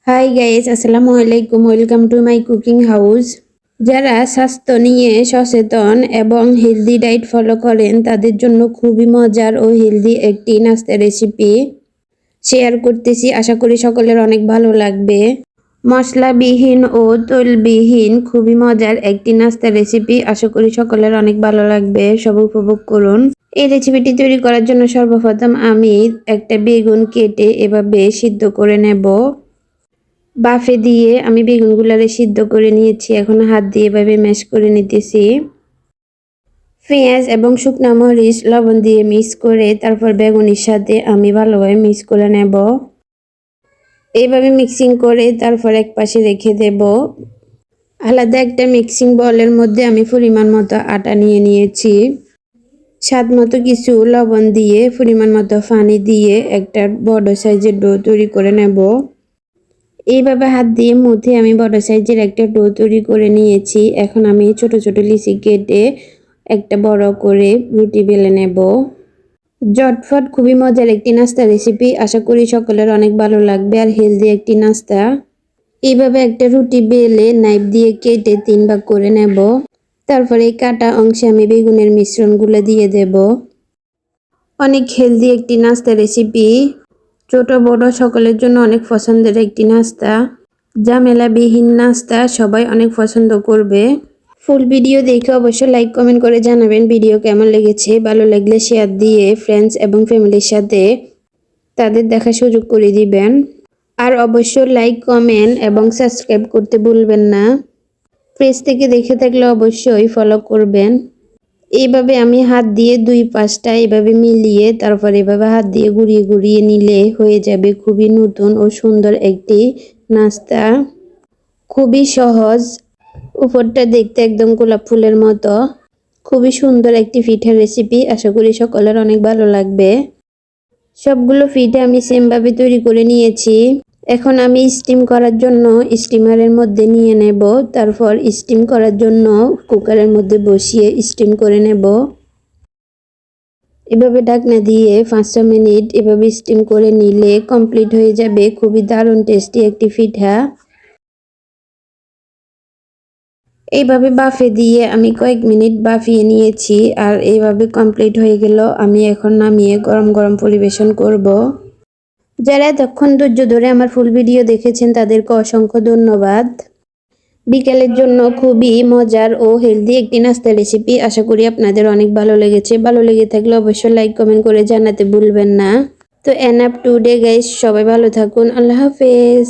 Hi guys, আসসালামু আলাইকুম। Welcome to my cooking house. যারা স্বাস্থ্য নিয়ে সচেতন এবং হেলদি ডায়েট ফলো করেন তাদের জন্য খুবই মজার ও হেলদি একটি নাস্তা রেসিপি শেয়ার করতেছি। আশা করি সকলের অনেক ভালো লাগবে। মশলাবিহীন ও তৈলবিহীন খুবই মজার একটি নাস্তা রেসিপি। আশা করি সকলের অনেক ভালো লাগবে, সব উপভোগ করুন। এই রেসিপিটি তৈরি করার জন্য সর্বপ্রথম আমি একটা বেগুন কেটে এভাবে সিদ্ধ করে নেব। বাফে দিয়ে আমি বেগুনগুলারে সিদ্ধ করে নিয়েছি। এখন হাত দিয়ে এভাবে ম্যাশ করে নিতেছি। পেঁয়াজ এবং শুকনা মরিচ লবণ দিয়ে মিক্স করে তারপর বেগুনের সাথে আমি ভালোভাবে মিক্স করে নেব। এইভাবে মিক্সিং করে তারপর এক পাশে রেখে দেব। আলাদা একটা মিক্সিং বলের মধ্যে আমি পরিমাণ মতো আটা নিয়ে নিয়েছি। স্বাদ মতো কিছু লবণ দিয়ে পরিমাণ মতো পানি দিয়ে একটা বড় সাইজের ডো তৈরি করে নেব। এইভাবে হাত দিয়ে মুথে আমি বড় সাইজের একটা ডো তৈরি করে নিয়েছি। এখন আমি ছোট ছোট লিচি কেটে একটা বড় করে রুটি বেলে নেব। ঝটফট খুবই মজার একটি নাস্তা রেসিপি। আশা করি সকলের অনেক ভালো লাগবে আর হেলদি একটি নাস্তা। এইভাবে একটা রুটি বেলে নাইফ দিয়ে কেটে 3 ভাগ করে নেব। তারপরে এই কাটা অংশে আমি বেগুনের মিশ্রণগুলো দিয়ে দেব। অনেক হেলদি একটি নাস্তা রেসিপি। ছোট বড় সকলের জন্য অনেক পছন্দের একটি নাস্তা। ঝামেলাবিহীন নাস্তা, সবাই অনেক পছন্দ করবে। ফুল ভিডিও দেখে অবশ্যই লাইক কমেন্ট করে জানাবেন ভিডিও কেমন লেগেছে। ভালো লাগলে শেয়ার দিয়ে ফ্রেন্ডস এবং ফ্যামিলির সাথে তাদের দেখার সুযোগ করে দিবেন। আর অবশ্যই লাইক কমেন্ট এবং সাবস্ক্রাইব করতে ভুলবেন না। পেজ থেকে দেখে থাকলে অবশ্যই ফলো করবেন। এইভাবে আমি হাত দিয়ে দুই পাশটা এভাবে মিলিয়ে তারপর এভাবে হাত দিয়ে ঘুরিয়ে ঘুরিয়ে নিলে হয়ে যাবে খুবই নতুন ও সুন্দর একটি নাস্তা। খুবই সহজ, উপরটা দেখতে একদম গোলাপ ফুলের মতো। খুবই সুন্দর একটি পিঠার রেসিপি। আশা করি সকলের অনেক ভালো লাগবে। সবগুলো পিঠা আমি সেমভাবে তৈরি করে নিয়েছি। এখন আমি স্টিম করার জন্য স্টিমারের মধ্যে নিয়ে নেব। তারপর স্টিম করার জন্য কুকারের মধ্যে বসিয়ে স্টিম করে নেব। এভাবে ঢাকনা দিয়ে 5-6 মিনিট এভাবে স্টিম করে নিলে কমপ্লিট হয়ে যাবে খুবই দারুণ টেস্টি একটি পিঠা। এইভাবে বাফে দিয়ে আমি কয়েক মিনিট বাফিয়ে নিয়েছি আর এইভাবে কমপ্লিট হয়ে গেল। আমি এখন নামিয়ে গরম গরম পরিবেশন করব। যারা এতক্ষণ ধৈর্য ধরে আমার ফুল ভিডিও দেখেছেন তাদেরকে অসংখ্য ধন্যবাদ। বিকেলের জন্য খুবই মজার ও হেলদি একটি নাস্তা রেসিপি। আশা করি আপনাদের অনেক ভালো লেগেছে। ভালো লেগে থাকলে অবশ্যই লাইক কমেন্ট করে জানাতে ভুলবেন না। তো এনাফ টুডে গাইস, সবাই ভালো থাকুন। আল্লাহ হাফেজ।